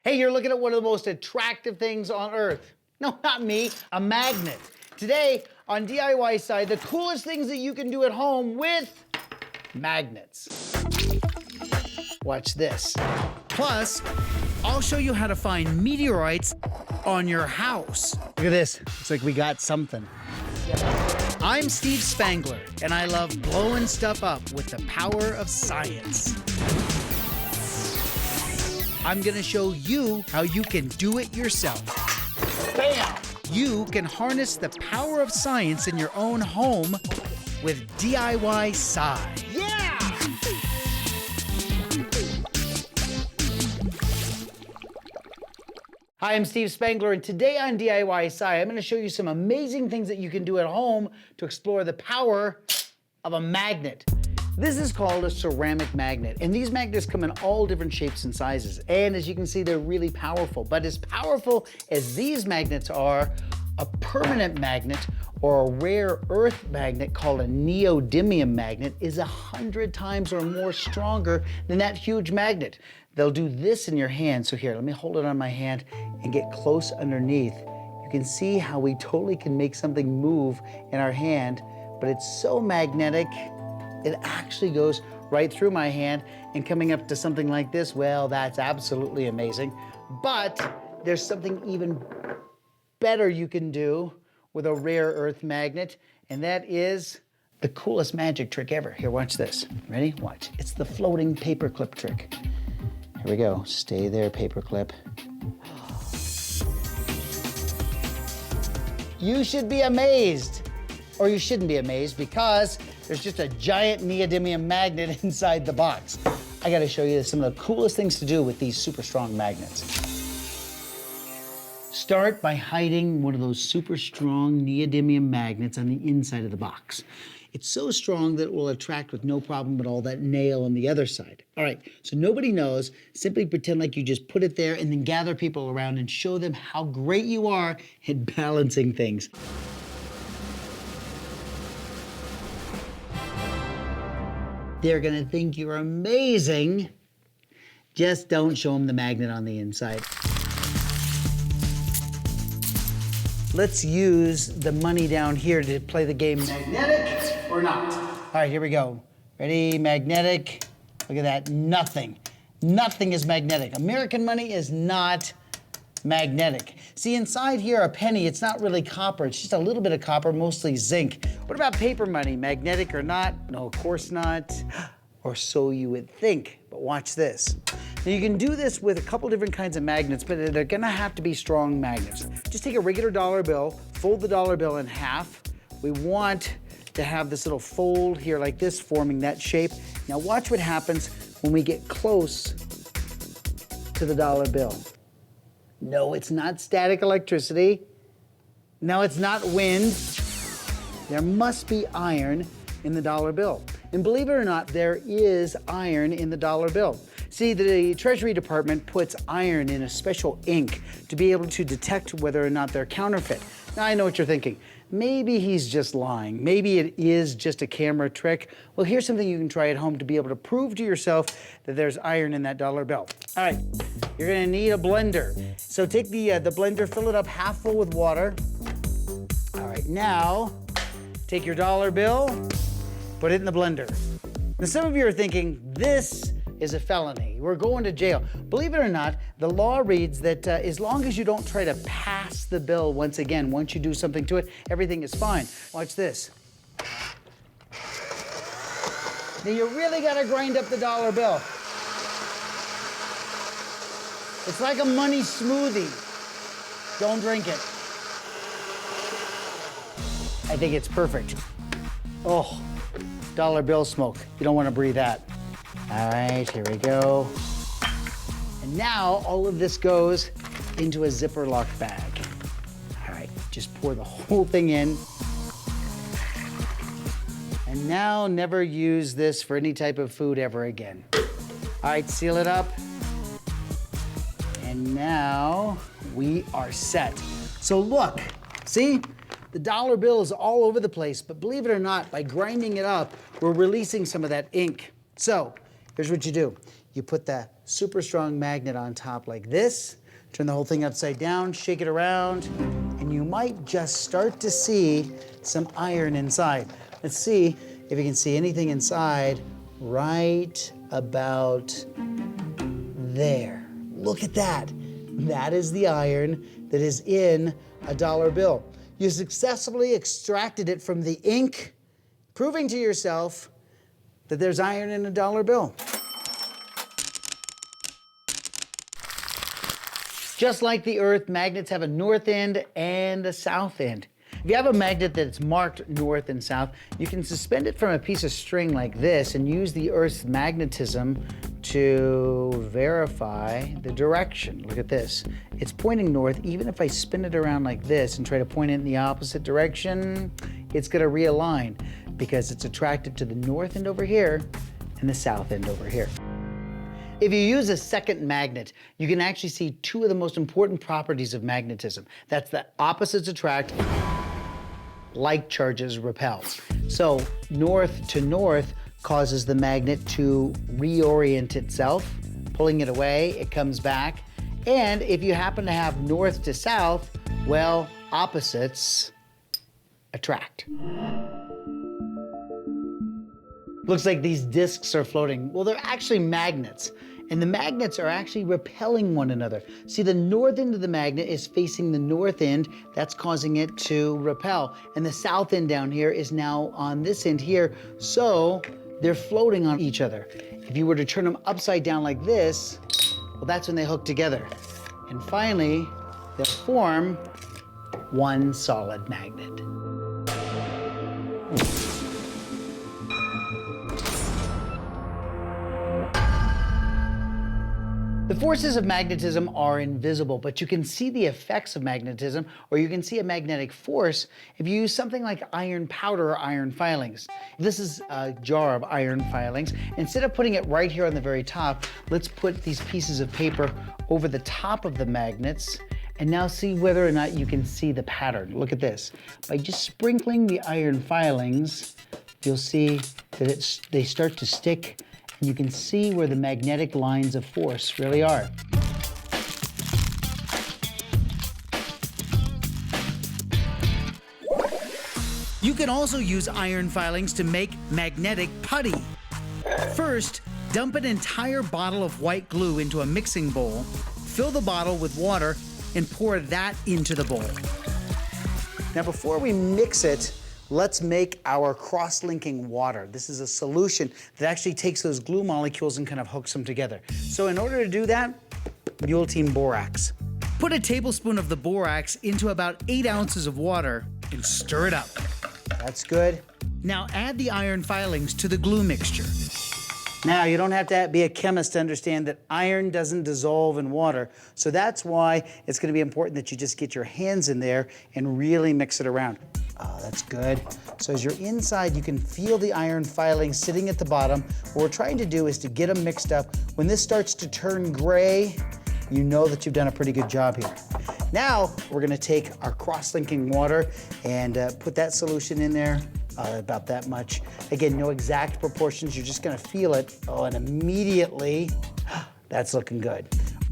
Hey, you're looking at one of the most attractive things on Earth. No, not me, a magnet. Today on DIY side, the coolest things that you can do at home with magnets. Watch this. Plus, I'll show you how to find meteorites on your house. Look at this, looks like we got something. I'm Steve Spangler, and I love blowing stuff up with the power of science. I'm gonna show you how you can do it yourself. Bam! You can harness the power of science in your own home with DIYScience. Yeah! Hi, I'm Steve Spangler, and today on DIYScience, I'm gonna show you some amazing things that you can do at home to explore the power of a magnet. This is called a ceramic magnet, and these magnets come in all different shapes and sizes. And as you can see, they're really powerful. But as powerful as these magnets are, a permanent magnet or a rare earth magnet called a neodymium magnet is 100 times or more stronger than that huge magnet. They'll do this in your hand. So here, let me hold it on my hand and get close underneath. You can see how we totally can make something move in our hand, but it's so magnetic. It actually goes right through my hand, and coming up to something like this, well, that's absolutely amazing. But there's something even better you can do with a rare earth magnet, and that is the coolest magic trick ever. Here, watch this. Ready? Watch. It's the floating paperclip trick. Here we go. Stay there, paperclip. You should be amazed. Or you shouldn't be amazed, because there's just a giant neodymium magnet inside the box. I gotta show you some of the coolest things to do with these super strong magnets. Start by hiding one of those super strong neodymium magnets on the inside of the box. It's so strong that it will attract with no problem at all that nail on the other side. All right, so nobody knows. Simply pretend like you just put it there and then gather people around and show them how great you are at balancing things. They're gonna think you're amazing. Just don't show them the magnet on the inside. Let's use the money down here to play the game magnetic or not. All right, here we go. Ready, magnetic. Look at that, nothing. Nothing is magnetic. American money is not magnetic. See, inside here, a penny, it's not really copper. It's just a little bit of copper, mostly zinc. What about paper money? Magnetic or not? No, of course not. Or so you would think, but watch this. Now you can do this with a couple different kinds of magnets, but they're gonna have to be strong magnets. Just take a regular dollar bill, fold the dollar bill in half. We want to have this little fold here like this, forming that shape. Now watch what happens when we get close to the dollar bill. No, it's not static electricity. No, it's not wind. There must be iron in the dollar bill. And believe it or not, there is iron in the dollar bill. See, the Treasury Department puts iron in a special ink to be able to detect whether or not they're counterfeit. Now, I know what you're thinking. Maybe he's just lying. Maybe it is just a camera trick. Well, here's something you can try at home to be able to prove to yourself that there's iron in that dollar bill. All right, you're gonna need a blender. So take the blender, fill it up half full with water. All right, now take your dollar bill, put it in the blender. Now, some of you are thinking, this is a felony. We're going to jail. Believe it or not, the law reads that as long as you don't try to pass the bill once again, once you do something to it, everything is fine. Watch this. Now you really gotta grind up the dollar bill. It's like a money smoothie. Don't drink it. I think it's perfect. Oh, dollar bill smoke. You don't want to breathe that. All right, here we go. And now all of this goes into a Ziploc bag. All right, just pour the whole thing in. And now never use this for any type of food ever again. All right, seal it up. And now we are set. So look, see? The dollar bill is all over the place, but believe it or not, by grinding it up, we're releasing some of that ink. So here's what you do. You put the super strong magnet on top like this. Turn the whole thing upside down, shake it around, and you might just start to see some iron inside. Let's see if you can see anything inside right about there. Look at that. That is the iron that is in a dollar bill. You successfully extracted it from the ink, proving to yourself that there's iron in a dollar bill. Just like the Earth, magnets have a north end and a south end. If you have a magnet that's marked north and south, you can suspend it from a piece of string like this and use the Earth's magnetism to verify the direction. Look at this. It's pointing north. Even if I spin it around like this and try to point it in the opposite direction, it's going to realign because it's attracted to the north end over here and the south end over here. If you use a second magnet, you can actually see two of the most important properties of magnetism. That's that opposites attract, like charges repel. So north to north causes the magnet to reorient itself, pulling it away, it comes back. And if you happen to have north to south, well, opposites attract. Looks like these discs are floating. Well, they're actually magnets. And the magnets are actually repelling one another. See, the north end of the magnet is facing the north end. That's causing it to repel. And the south end down here is now on this end here. So they're floating on each other. If you were to turn them upside down like this, well, that's when they hook together. And finally, they'll form one solid magnet. The forces of magnetism are invisible, but you can see the effects of magnetism, or you can see a magnetic force if you use something like iron powder or iron filings. This is a jar of iron filings. Instead of putting it right here on the very top, let's put these pieces of paper over the top of the magnets and now see whether or not you can see the pattern. Look at this. By just sprinkling the iron filings, you'll see that they start to stick. You can see where the magnetic lines of force really are. You can also use iron filings to make magnetic putty. First, dump an entire bottle of white glue into a mixing bowl, fill the bottle with water, and pour that into the bowl. Now, before we mix it, let's make our cross-linking water. This is a solution that actually takes those glue molecules and kind of hooks them together. So in order to do that, you'll team borax. Put a tablespoon of the borax into about 8 ounces of water and stir it up. That's good. Now add the iron filings to the glue mixture. Now, you don't have to be a chemist to understand that iron doesn't dissolve in water. So that's why it's going to be important that you just get your hands in there and really mix it around. Oh, that's good. So as you're inside, you can feel the iron filings sitting at the bottom. What we're trying to do is to get them mixed up. When this starts to turn gray, you know that you've done a pretty good job here. Now, we're going to take our cross-linking water and put that solution in there. About that much. Again, no exact proportions, you're just gonna feel it. Oh, and immediately, that's looking good,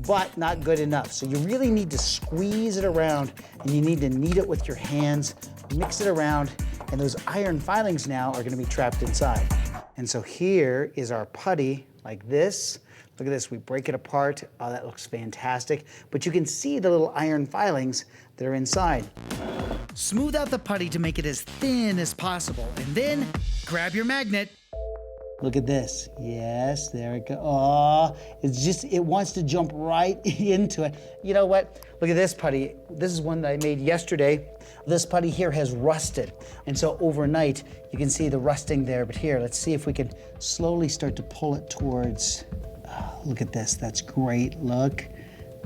but not good enough. So you really need to squeeze it around and you need to knead it with your hands, mix it around, and those iron filings now are gonna be trapped inside. And so here is our putty, like this. Look at this, we break it apart. Oh, that looks fantastic. But you can see the little iron filings that are inside. Smooth out the putty to make it as thin as possible, and then grab your magnet. Look at this. Yes, there it goes. Oh, it wants to jump right into it. You know what? Look at this putty. This is one that I made yesterday. This putty here has rusted. And so overnight, you can see the rusting there. But here, let's see if we can slowly start to pull it towards. Oh, look at this. That's great. Look.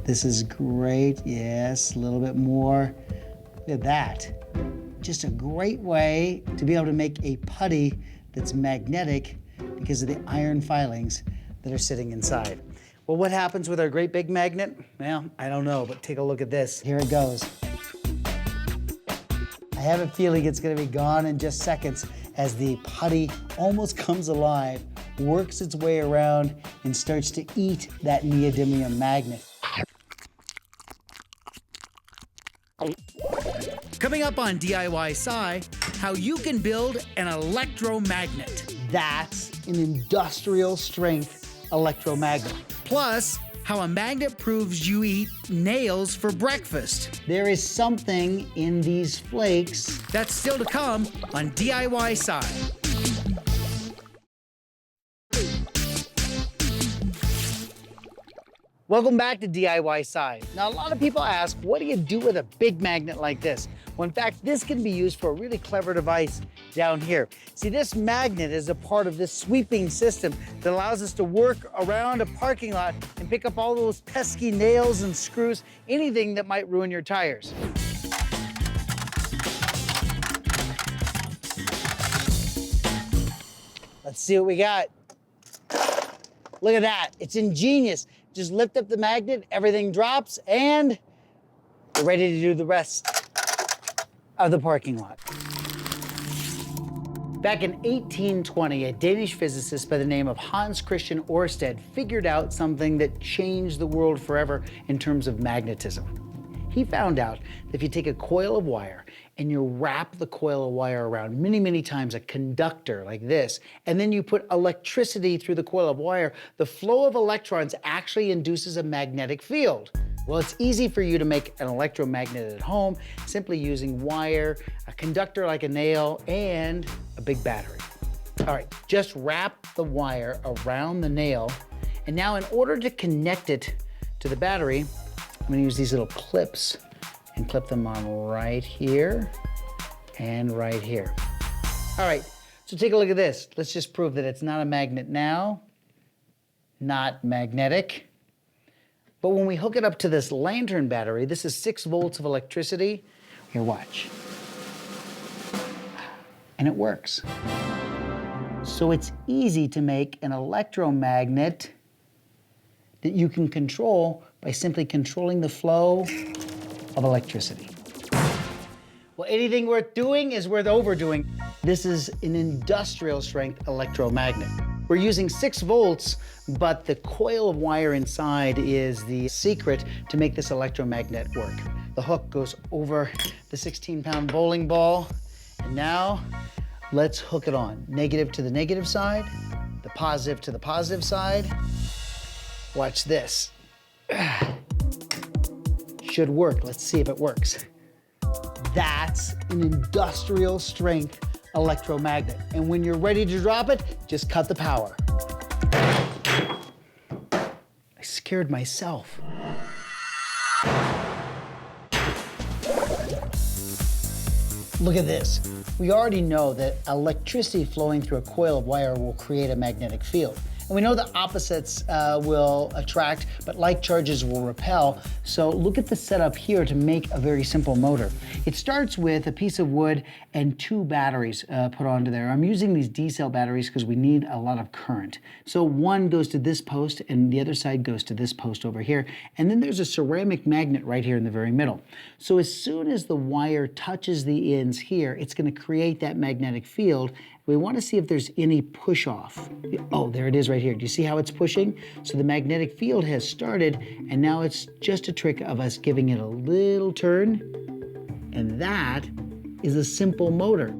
This is great. Yes, a little bit more. Look at that. Just a great way to be able to make a putty that's magnetic because of the iron filings that are sitting inside. Well, what happens with our great big magnet? Well, I don't know, but take a look at this. Here it goes. I have a feeling it's gonna be gone in just seconds as the putty almost comes alive works its way around and starts to eat that neodymium magnet. Coming up on DIY Sci, how you can build an electromagnet. That's an industrial strength electromagnet. Plus, how a magnet proves you eat nails for breakfast. There is something in these flakes. That's still to come on DIY Sci. Welcome back to DIY Sci. Now, a lot of people ask, what do you do with a big magnet like this? Well, in fact, this can be used for a really clever device down here. See, this magnet is a part of this sweeping system that allows us to work around a parking lot and pick up all those pesky nails and screws, anything that might ruin your tires. Let's see what we got. Look at that, it's ingenious. Just lift up the magnet, everything drops, and we're ready to do the rest of the parking lot. Back in 1820, a Danish physicist by the name of Hans Christian Ørsted figured out something that changed the world forever in terms of magnetism. He found out that if you take a coil of wire and you wrap the coil of wire around many, many times, a conductor like this, and then you put electricity through the coil of wire, the flow of electrons actually induces a magnetic field. Well, it's easy for you to make an electromagnet at home simply using wire, a conductor like a nail, and a big battery. All right, just wrap the wire around the nail, and now in order to connect it to the battery, I'm gonna use these little clips and clip them on right here and right here. All right, so take a look at this. Let's just prove that it's not a magnet now, not magnetic. But when we hook it up to this lantern battery, this is 6 volts of electricity. Here, watch. And it works. So it's easy to make an electromagnet that you can control by simply controlling the flow of electricity. Well, anything worth doing is worth overdoing. This is an industrial strength electromagnet. We're using 6 volts, but the coil of wire inside is the secret to make this electromagnet work. The hook goes over the 16-pound bowling ball, and now let's hook it on. Negative to the negative side, the positive to the positive side. Watch this. Should work. Let's see if it works. That's an industrial strength electromagnet. And when you're ready to drop it, just cut the power. I scared myself. Look at this. We already know that electricity flowing through a coil of wire will create a magnetic field. And we know that opposites will attract, but like charges will repel. So look at the setup here to make a very simple motor. It starts with a piece of wood and 2 batteries put onto there. I'm using these D-cell batteries because we need a lot of current. So one goes to this post and the other side goes to this post over here. And then there's a ceramic magnet right here in the very middle. So as soon as the wire touches the ends here, it's going to create that magnetic field. We want to see if there's any push off. Oh, there it is right here. Do you see how it's pushing? So the magnetic field has started, and now it's just a trick of us giving it a little turn, and that is a simple motor.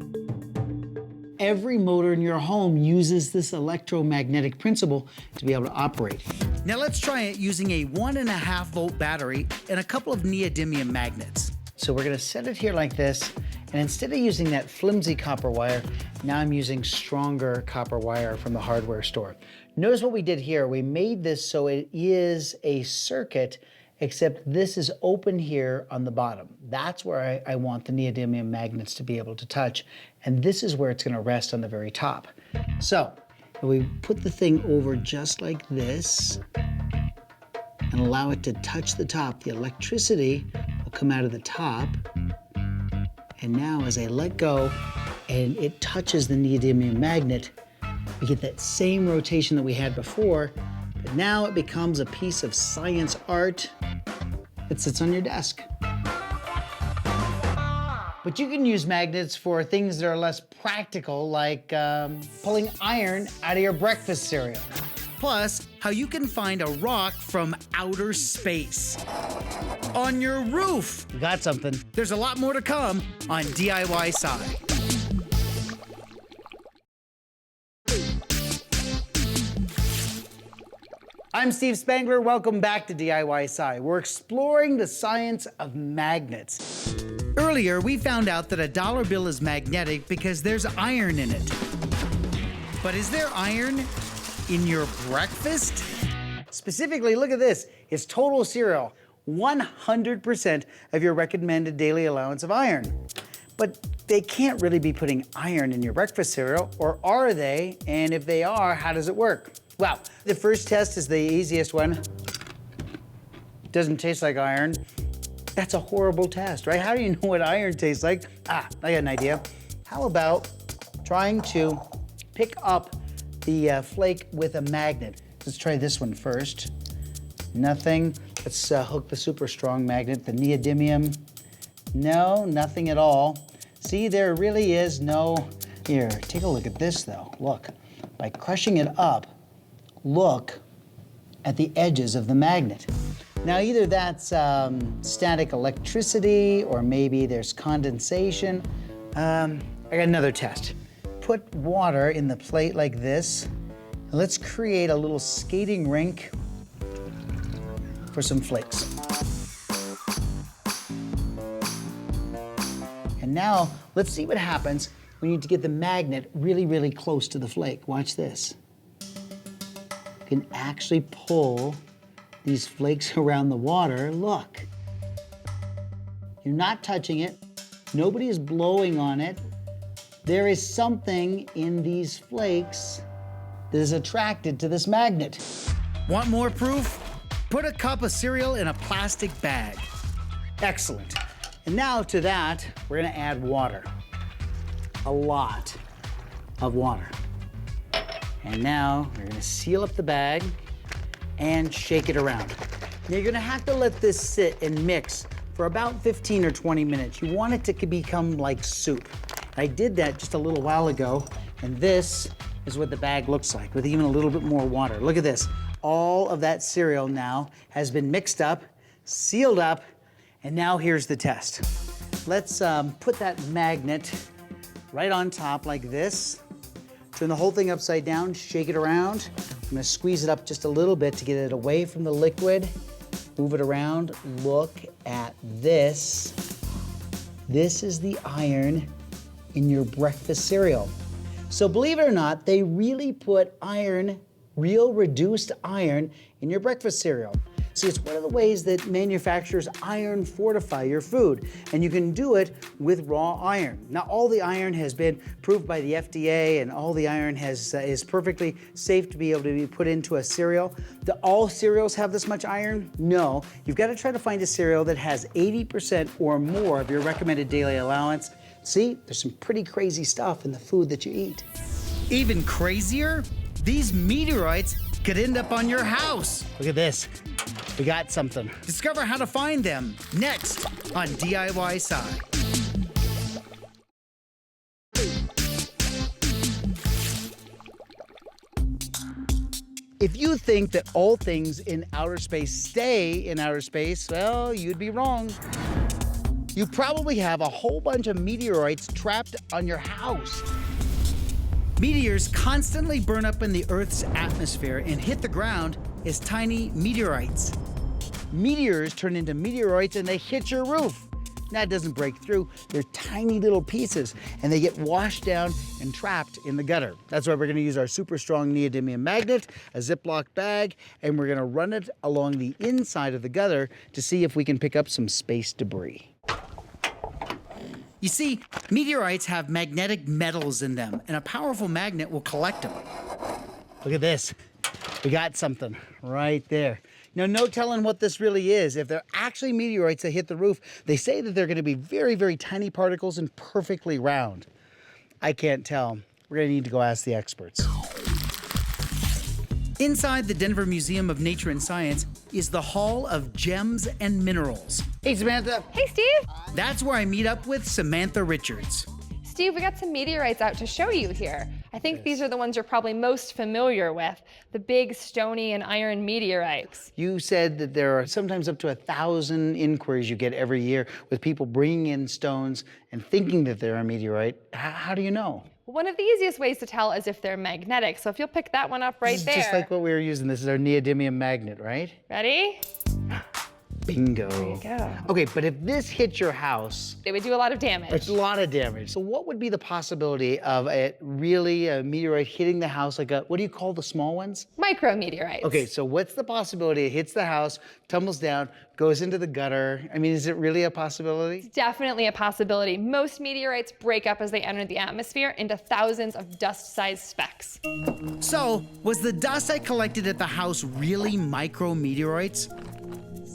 Every motor in your home uses this electromagnetic principle to be able to operate. Now let's try it using a 1.5 volt battery and a couple of neodymium magnets. So we're going to set it here like this, and instead of using that flimsy copper wire, now I'm using stronger copper wire from the hardware store. Notice what we did here. We made this so it is a circuit, except this is open here on the bottom. That's where I want the neodymium magnets to be able to touch, and this is where it's going to rest on the very top. So we put the thing over just like this and allow it to touch the top. The electricity will come out of the top. And now as I let go and it touches the neodymium magnet, we get that same rotation that we had before, but now it becomes a piece of science art that sits on your desk. But you can use magnets for things that are less practical, like pulling iron out of your breakfast cereal. Plus, how you can find a rock from outer space. On your roof. We got something. There's a lot more to come on DIY I'm Steve Spangler. Welcome back to DIY We're exploring the science of magnets. Earlier, we found out that a dollar bill is magnetic because there's iron in it. But is there iron in your breakfast? Specifically, look at this. It's total cereal. 100% of your recommended daily allowance of iron. But they can't really be putting iron in your breakfast cereal, or are they? And if they are, how does it work? Well, the first test is the easiest one. Doesn't taste like iron. That's a horrible test, right? How do you know what iron tastes like? I got an idea. How about trying to pick up the flake with a magnet? Let's try this one first. Nothing. Let's hook the super strong magnet, the neodymium. No, nothing at all. See, there really is no... Here, take a look at this though. Look, by crushing it up, look at the edges of the magnet. Now, either that's static electricity, or maybe there's condensation. I got another test. Put water in the plate like this, and let's create a little skating rink for some flakes. And now, let's see what happens when you get the magnet really, really close to the flake. Watch this. You can actually pull these flakes around the water. Look. You're not touching it. Nobody is blowing on it. There is something in these flakes that is attracted to this magnet. Want more proof? Put a cup of cereal in a plastic bag. Excellent. And now to that, we're gonna add water. A lot of water. And now we're gonna seal up the bag and shake it around. Now you're gonna have to let this sit and mix for about 15 or 20 minutes. You want it to become like soup. I did that just a little while ago, and this is what the bag looks like with even a little bit more water. Look at this. All of that cereal now has been mixed up, sealed up, and now here's the test. Let's put that magnet right on top like this. Turn the whole thing upside down, shake it around. I'm gonna squeeze it up just a little bit to get it away from the liquid. Move it around, look at this. This is the iron in your breakfast cereal. So believe it or not, they really put iron, real reduced iron, in your breakfast cereal. See, it's one of the ways that manufacturers iron fortify your food, and you can do it with raw iron. Now, all the iron has been approved by the FDA, and all the iron is perfectly safe to be able to be put into a cereal. Do all cereals have this much iron? No. You've got to try to find a cereal that has 80% or more of your recommended daily allowance. See, there's some pretty crazy stuff in the food that you eat. Even crazier? These meteorites could end up on your house. Look at this. We got something. Discover how to find them next on DIYSci. If you think that all things in outer space stay in outer space, well, you'd be wrong. You probably have a whole bunch of meteorites trapped on your house. Meteors constantly burn up in the Earth's atmosphere and hit the ground as tiny meteorites. Meteors turn into meteoroids and they hit your roof. That doesn't break through. They're tiny little pieces and they get washed down and trapped in the gutter. That's why we're gonna use our super strong neodymium magnet, a Ziploc bag, and we're gonna run it along the inside of the gutter to see if we can pick up some space debris. You see, meteorites have magnetic metals in them, and a powerful magnet will collect them. Look at this. We got something right there. Now, no telling what this really is. If they're actually meteorites that hit the roof, they say that they're going to be very, very tiny particles and perfectly round. I can't tell. We're going to need to go ask the experts. Inside the Denver Museum of Nature and Science is the Hall of Gems and Minerals. Hey, Samantha. Hey, Steve. That's where I meet up with Samantha Richards. Steve, we got some meteorites out to show you here. I think these are the ones you're probably most familiar with, the big stony and iron meteorites. You said that there are sometimes up to 1,000 inquiries you get every year with people bringing in stones and thinking that they're a meteorite. How do you know? One of the easiest ways to tell is if they're magnetic. So if you'll pick that one up right there. Just like what we were using. This is our neodymium magnet, right? Ready? Bingo. There you go. Okay, but if this hit your house, They would do a lot of damage. it's a lot of damage. So what would be the possibility of a meteorite hitting the house like what do you call the small ones? Micrometeorites. Okay, so what's the possibility it hits the house, tumbles down, goes into the gutter? I mean, is it really a possibility? Definitely a possibility. Most meteorites break up as they enter the atmosphere into thousands of dust-sized specks. So, was the dust I collected at the house really micrometeorites?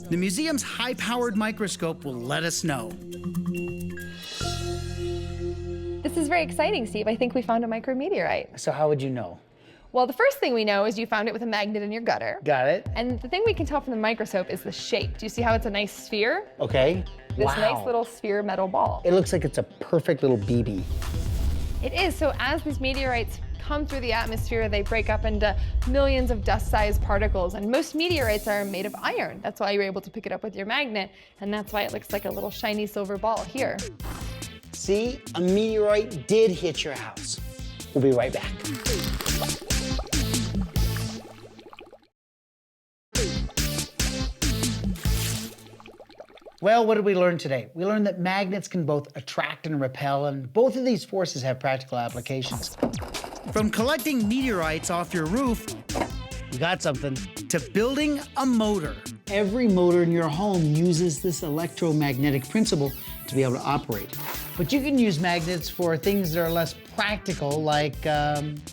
The museum's high-powered microscope will let us know. This is very exciting, Steve. I think we found a micrometeorite. So how would you know? Well, the first thing we know is you found it with a magnet in your gutter. Got it? And the thing we can tell from the microscope is the shape. Do you see how it's a nice sphere? Okay. This Wow. nice little sphere metal ball. It looks like it's a perfect little BB. It is. So as these meteorites come through the atmosphere, they break up into millions of dust-sized particles. And most meteorites are made of iron. That's why you're able to pick it up with your magnet. And that's why it looks like a little shiny silver ball here. See, a meteorite did hit your house. We'll be right back. Well, what did we learn today? We learned that magnets can both attract and repel, and both of these forces have practical applications. From collecting meteorites off your roof You got something. to building a motor. Every motor in your home uses this electromagnetic principle to be able to operate. But you can use magnets for things that are less practical, like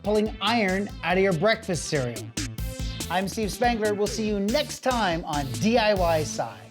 pulling iron out of your breakfast cereal. I'm Steve Spangler. We'll see you next time on DIY Science.